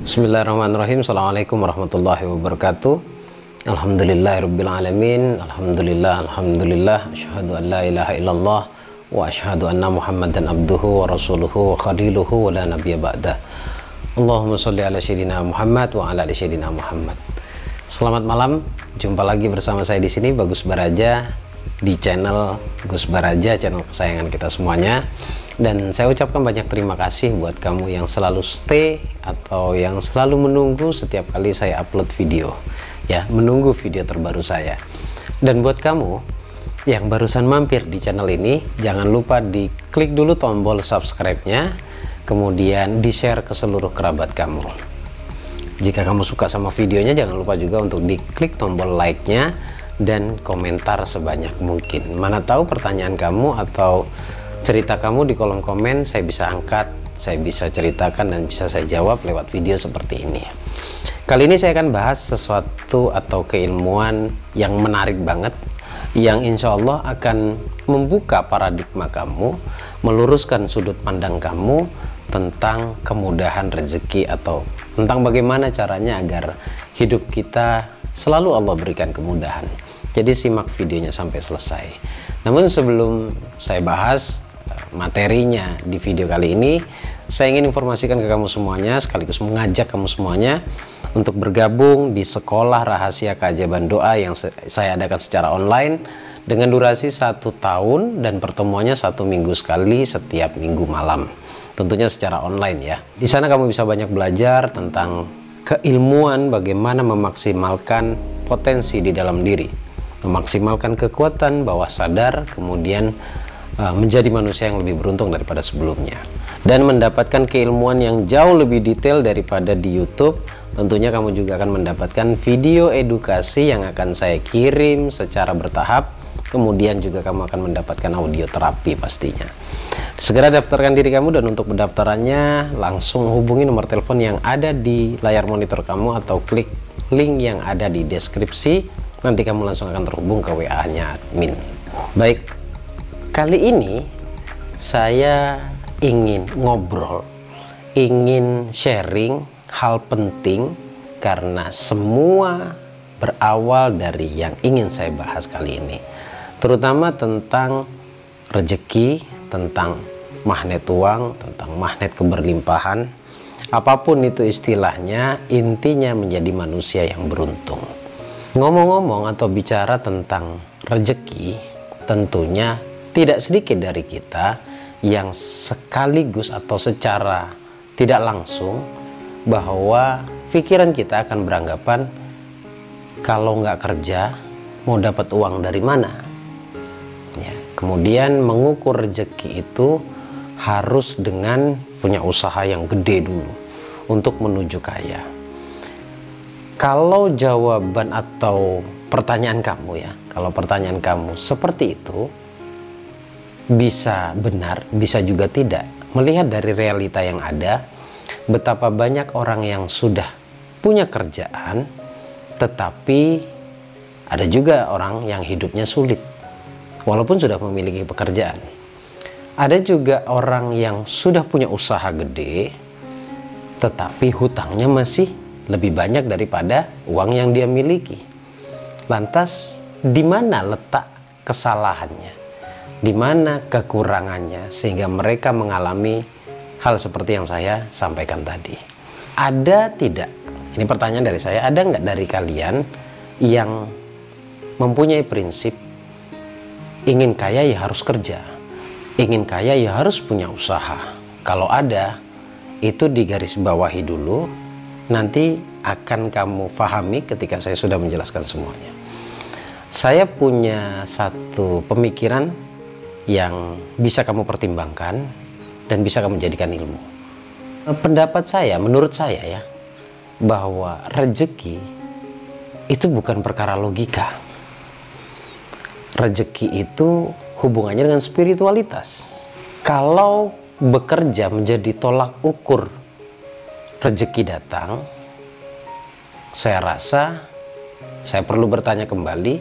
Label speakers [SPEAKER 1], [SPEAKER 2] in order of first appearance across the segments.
[SPEAKER 1] Bismillahirrahmanirrahim. Assalamualaikum warahmatullahi wabarakatuh. Alhamdulillahirrabbilalamin. Alhamdulillah. Asyhadu an la ilaha illallah wa asyhadu anna muhammadan abduhu wa rasuluhu wa khaliluhu wa la nabiyya ba'dah. Allahumma sholli ala sayyidina Muhammad wa ala ali sayyidina Muhammad. Selamat malam. Jumpa lagi bersama saya di sini, Bagus Baraja, di channel Gus Baraja, channel kesayangan kita semuanya. Dan saya ucapkan banyak terima kasih buat kamu yang selalu stay atau yang selalu menunggu setiap kali saya upload video, ya, menunggu video terbaru saya. Dan buat kamu yang barusan mampir di channel ini, jangan lupa diklik dulu tombol subscribe-nya, kemudian di share ke seluruh kerabat kamu. Jika kamu suka sama videonya, jangan lupa juga untuk diklik tombol like-nya dan komentar sebanyak mungkin. Mana tahu pertanyaan kamu atau cerita kamu di kolom komen saya bisa angkat, saya bisa ceritakan dan bisa saya jawab lewat video seperti ini. Kali ini saya akan bahas sesuatu atau keilmuan yang menarik banget, yang insya Allah akan membuka paradigma kamu, meluruskan sudut pandang kamu tentang kemudahan rezeki atau tentang bagaimana caranya agar hidup kita selalu Allah berikan kemudahan. Jadi simak videonya sampai selesai. Namun sebelum saya bahas materinya di video kali ini, saya ingin informasikan ke kamu semuanya, sekaligus mengajak kamu semuanya untuk bergabung di Sekolah Rahasia Keajaiban Doa yang saya adakan secara online dengan durasi 1 tahun dan pertemuannya 1 minggu sekali setiap minggu malam. Tentunya secara online ya. Di sana kamu bisa banyak belajar tentang keilmuan bagaimana memaksimalkan potensi di dalam diri, memaksimalkan kekuatan bawah sadar, kemudian menjadi manusia yang lebih beruntung daripada sebelumnya, dan mendapatkan keilmuan yang jauh lebih detail daripada di YouTube. Tentunya kamu juga akan mendapatkan video edukasi yang akan saya kirim secara bertahap, kemudian juga kamu akan mendapatkan audio terapi pastinya. Segera daftarkan diri kamu, dan untuk pendaftarannya langsung hubungi nomor telepon yang ada di layar monitor kamu atau klik link yang ada di deskripsi. Nanti kamu langsung akan terhubung ke WA-nya admin. Baik, kali ini saya ingin ngobrol, ingin sharing hal penting, karena semua berawal dari yang ingin saya bahas kali ini, terutama tentang rezeki, tentang magnet uang, tentang magnet keberlimpahan, apapun itu istilahnya, intinya menjadi manusia yang beruntung. Ngomong-ngomong atau bicara tentang rezeki, tentunya tidak sedikit dari kita yang sekaligus atau secara tidak langsung bahwa pikiran kita akan beranggapan kalau nggak kerja mau dapat uang dari mana, ya. Kemudian mengukur rezeki itu harus dengan punya usaha yang gede dulu untuk menuju kaya. Kalau jawaban atau pertanyaan kamu, ya, kalau pertanyaan kamu seperti itu, bisa benar, bisa juga tidak. Melihat dari realita yang ada, betapa banyak orang yang sudah punya kerjaan, tetapi ada juga orang yang hidupnya sulit, walaupun sudah memiliki pekerjaan. Ada juga orang yang sudah punya usaha gede, tetapi hutangnya masih lebih banyak daripada uang yang dia miliki. Lantas, di mana letak kesalahannya? Di mana kekurangannya sehingga mereka mengalami hal seperti yang saya sampaikan tadi? Ada tidak? Ini pertanyaan dari saya. Ada nggak dari kalian yang mempunyai prinsip ingin kaya ya harus kerja, ingin kaya ya harus punya usaha? Kalau ada, itu digarisbawahi dulu. Nanti akan kamu pahami ketika saya sudah menjelaskan semuanya. Saya punya satu pemikiran yang bisa kamu pertimbangkan dan bisa kamu jadikan ilmu. Pendapat saya, menurut saya ya, bahwa rezeki itu bukan perkara logika. Rezeki itu hubungannya dengan spiritualitas. Kalau bekerja menjadi tolak ukur rezeki datang, saya rasa saya perlu bertanya kembali,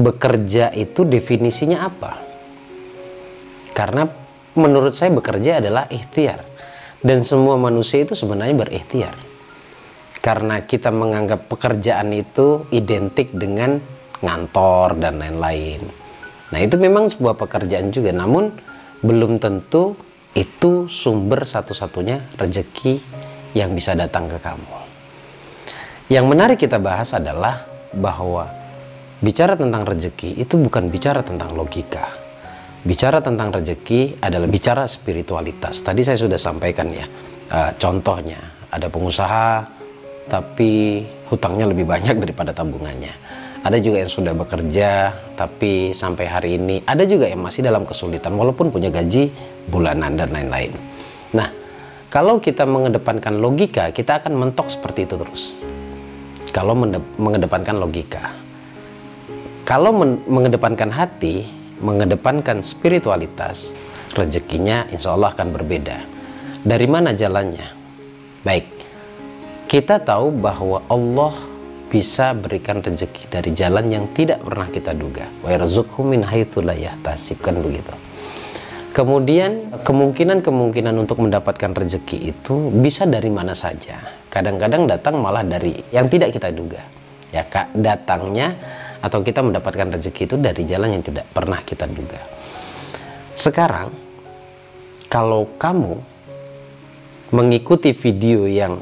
[SPEAKER 1] bekerja itu definisinya apa? Karena menurut saya bekerja adalah ikhtiar, dan semua manusia itu sebenarnya berikhtiar. Karena kita menganggap pekerjaan itu identik dengan ngantor dan lain-lain. Nah, itu memang sebuah pekerjaan juga, namun belum tentu itu sumber satu-satunya rezeki yang bisa datang ke kamu. Yang menarik kita bahas adalah bahwa bicara tentang rezeki itu bukan bicara tentang logika. Bicara tentang rezeki adalah bicara spiritualitas. Tadi saya sudah sampaikan ya, contohnya ada pengusaha tapi hutangnya lebih banyak daripada tabungannya. Ada juga yang sudah bekerja tapi sampai hari ini, ada juga yang masih dalam kesulitan walaupun punya gaji bulanan dan lain-lain. Nah, kalau kita mengedepankan logika, kita akan mentok seperti itu terus. Kalau mengedepankan logika. Kalau mengedepankan hati, mengedepankan spiritualitas, rezekinya insya Allah akan berbeda. Dari mana jalannya? Baik, kita tahu bahwa Allah bisa berikan rezeki dari jalan yang tidak pernah kita duga. Wa yarzuqhu min haitsu la yahtasib, kan begitu. Kemudian kemungkinan untuk mendapatkan rezeki itu bisa dari mana saja. Kadang-kadang datang malah dari yang tidak kita duga. Ya, datangnya atau kita mendapatkan rezeki itu dari jalan yang tidak pernah kita duga. Sekarang kalau kamu mengikuti video yang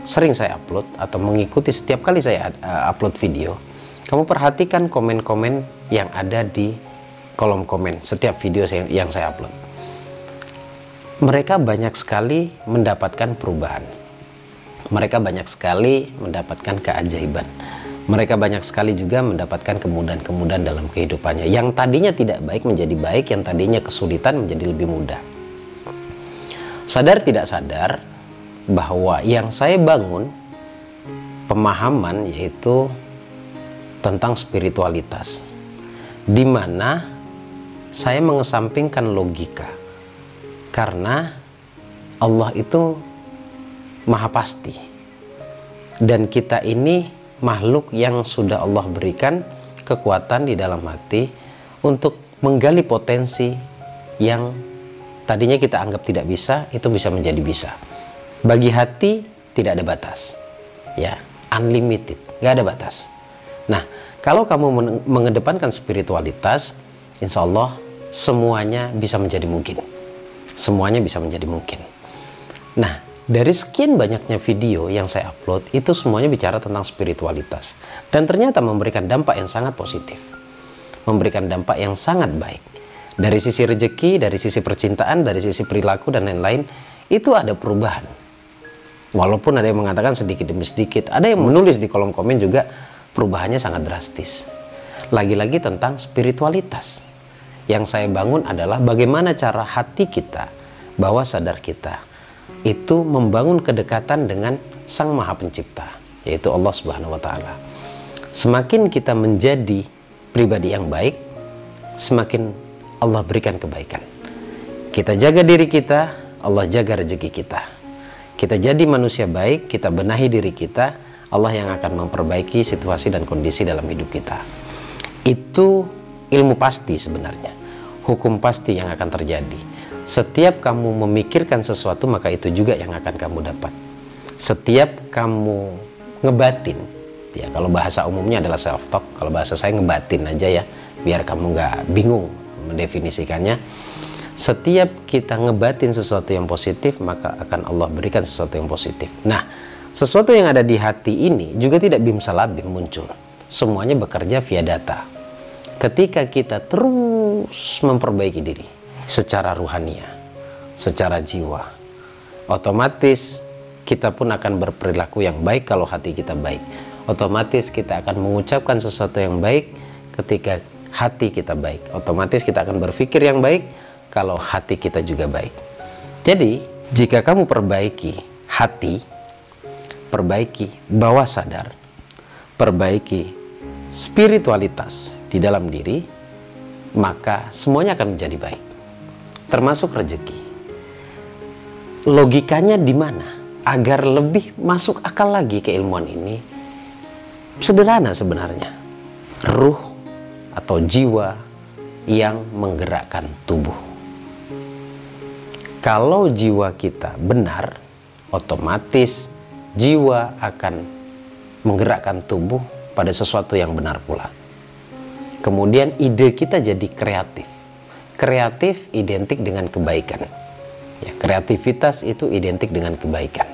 [SPEAKER 1] sering saya upload atau mengikuti setiap kali saya upload video, kamu perhatikan komen-komen yang ada di kolom komen setiap video yang saya upload. Mereka banyak sekali mendapatkan perubahan. Mereka banyak sekali mendapatkan keajaiban. Mereka banyak sekali juga mendapatkan kemudahan-kemudahan dalam kehidupannya. Yang tadinya tidak baik menjadi baik, yang tadinya kesulitan menjadi lebih mudah. Sadar tidak sadar bahwa yang saya bangun pemahaman yaitu tentang spiritualitas, di mana saya mengesampingkan logika, karena Allah itu maha pasti dan kita ini makhluk yang sudah Allah berikan kekuatan di dalam hati untuk menggali potensi yang tadinya kita anggap tidak bisa, itu bisa menjadi bisa. Bagi hati tidak ada batas, ya, unlimited, nggak ada batas. Nah, kalau kamu mengedepankan spiritualitas, insya Allah semuanya bisa menjadi mungkin. Semuanya bisa menjadi mungkin. Nah, dari sekian banyaknya video yang saya upload, itu semuanya bicara tentang spiritualitas. Dan ternyata memberikan dampak yang sangat positif. Memberikan dampak yang sangat baik. Dari sisi rezeki, dari sisi percintaan, dari sisi perilaku, dan lain-lain, itu ada perubahan. Walaupun ada yang mengatakan sedikit demi sedikit, ada yang menulis di kolom komen juga perubahannya sangat drastis. Lagi-lagi tentang spiritualitas. Yang saya bangun adalah bagaimana cara hati kita, bawah sadar kita, itu membangun kedekatan dengan Sang Maha Pencipta, yaitu Allah Subhanahu wa Ta'ala. Semakin kita menjadi pribadi yang baik, semakin Allah berikan kebaikan. Kita jaga diri kita, Allah jaga rezeki kita. Kita jadi manusia baik, kita benahi diri kita, Allah yang akan memperbaiki situasi dan kondisi dalam hidup kita. Itu ilmu pasti sebenarnya, hukum pasti yang akan terjadi. Setiap kamu memikirkan sesuatu, maka itu juga yang akan kamu dapat. Setiap kamu ngebatin, ya, kalau bahasa umumnya adalah self talk, kalau bahasa saya ngebatin aja ya, biar kamu nggak bingung mendefinisikannya. Setiap kita ngebatin sesuatu yang positif, maka akan Allah berikan sesuatu yang positif. Nah, sesuatu yang ada di hati ini juga tidak bimsalabim muncul. Semuanya bekerja via data. Ketika kita terus memperbaiki diri secara ruhania, secara jiwa, otomatis kita pun akan berperilaku yang baik kalau hati kita baik. Otomatis kita akan mengucapkan sesuatu yang baik ketika hati kita baik. Otomatis kita akan berpikir yang baik kalau hati kita juga baik. Jadi, jika kamu perbaiki hati, perbaiki bawah sadar, perbaiki spiritualitas di dalam diri, maka semuanya akan menjadi baik. Termasuk rezeki. Logikanya di mana? Agar lebih masuk akal lagi keilmuan ini, sederhana sebenarnya. Ruh atau jiwa yang menggerakkan tubuh. Kalau jiwa kita benar, otomatis jiwa akan menggerakkan tubuh pada sesuatu yang benar pula. Kemudian ide kita jadi kreatif. Kreatif identik dengan kebaikan. Ya, kreativitas itu identik dengan kebaikan.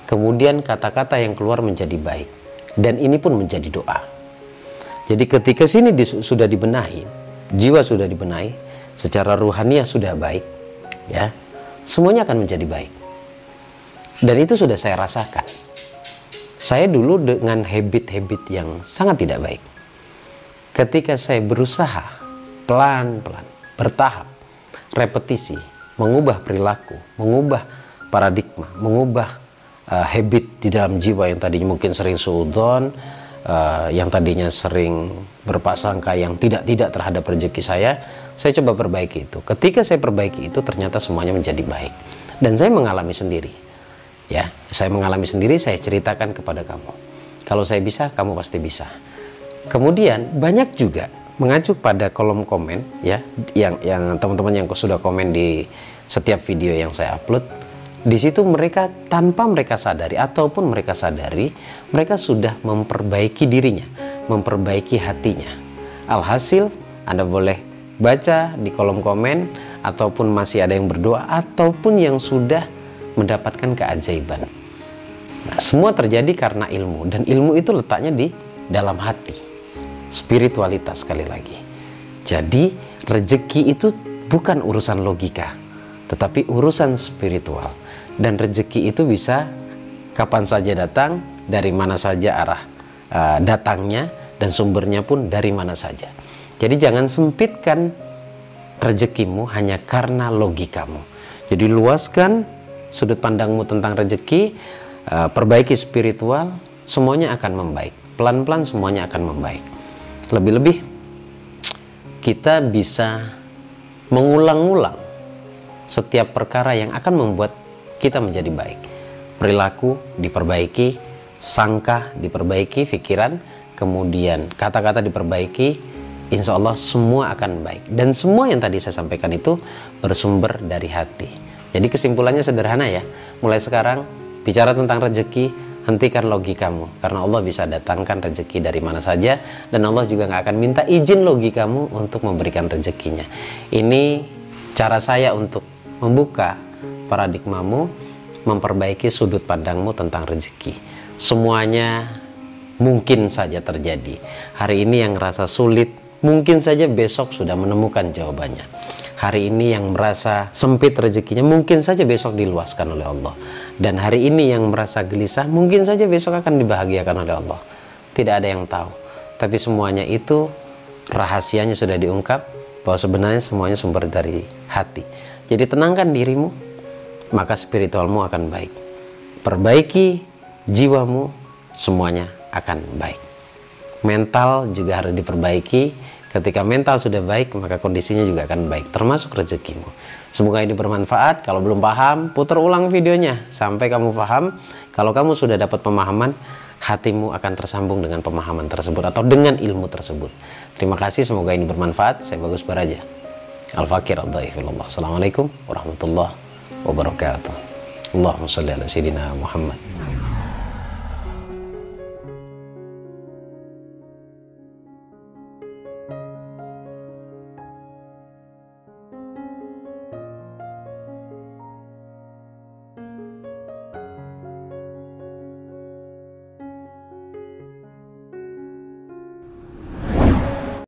[SPEAKER 1] Kemudian kata-kata yang keluar menjadi baik. Dan ini pun menjadi doa. Jadi ketika sini sudah dibenahi, jiwa sudah dibenahi, secara ruhaniah sudah baik, ya, semuanya akan menjadi baik. Dan itu sudah saya rasakan. Saya dulu dengan habit-habit yang sangat tidak baik. Ketika saya berusaha pelan-pelan, bertahap, repetisi, mengubah perilaku, mengubah paradigma, mengubah habit di dalam jiwa yang tadinya mungkin sering suudzon, yang tadinya sering berprasangka yang tidak terhadap rezeki saya coba perbaiki itu. Ketika saya perbaiki itu, ternyata semuanya menjadi baik. Dan saya mengalami sendiri. Ya, saya mengalami sendiri, saya ceritakan kepada kamu. Kalau saya bisa, kamu pasti bisa. Kemudian banyak juga mengacu pada kolom komen, ya, yang teman-teman yang sudah komen di setiap video yang saya upload. Di situ mereka tanpa mereka sadari ataupun mereka sadari, mereka sudah memperbaiki dirinya, memperbaiki hatinya. Alhasil, Anda boleh baca di kolom komen, ataupun masih ada yang berdoa, ataupun yang sudah mendapatkan keajaiban. Nah, semua terjadi karena ilmu, dan ilmu itu letaknya di dalam hati. Spiritualitas sekali lagi. Jadi, rezeki itu bukan urusan logika, tetapi urusan spiritual. Dan rezeki itu bisa kapan saja datang, dari mana saja arah datangnya, dan sumbernya pun dari mana saja. Jadi jangan sempitkan rezekimu hanya karena logikamu. Jadi luaskan sudut pandangmu tentang rezeki, perbaiki spiritual, semuanya akan membaik. Pelan-pelan semuanya akan membaik. Lebih-lebih kita bisa mengulang-ulang setiap perkara yang akan membuat kita menjadi baik. Perilaku diperbaiki, sangka diperbaiki, pikiran, kemudian kata-kata diperbaiki, insya Allah semua akan baik. Dan semua yang tadi saya sampaikan itu bersumber dari hati. Jadi kesimpulannya sederhana ya, mulai sekarang bicara tentang rezeki, hentikan logikamu, karena Allah bisa datangkan rezeki dari mana saja, dan Allah juga nggak akan minta izin logikamu untuk memberikan rezekinya. Ini cara saya untuk membuka paradigmamu, memperbaiki sudut pandangmu tentang rezeki. Semuanya mungkin saja terjadi. Hari ini yang merasa sulit, mungkin saja besok sudah menemukan jawabannya. Hari ini yang merasa sempit rezekinya, mungkin saja besok diluaskan oleh Allah. Dan hari ini yang merasa gelisah, mungkin saja besok akan dibahagiakan oleh Allah. Tidak ada yang tahu. Tapi semuanya itu rahasianya sudah diungkap, bahwa sebenarnya semuanya sumber dari hati. Jadi tenangkan dirimu, maka spiritualmu akan baik. Perbaiki jiwamu, semuanya akan baik. Mental juga harus diperbaiki. Ketika mental sudah baik, maka kondisinya juga akan baik, termasuk rezekimu. Semoga ini bermanfaat. Kalau belum paham, putar ulang videonya sampai kamu paham. Kalau kamu sudah dapat pemahaman, hatimu akan tersambung dengan pemahaman tersebut atau dengan ilmu tersebut. Terima kasih, semoga ini bermanfaat. Saya Bagus Baraja, Al-Fakir Ad-Dhaifillah. Assalamualaikum warahmatullahi wabarakatuh. Allahumma shalli ala sayyidina Muhammad.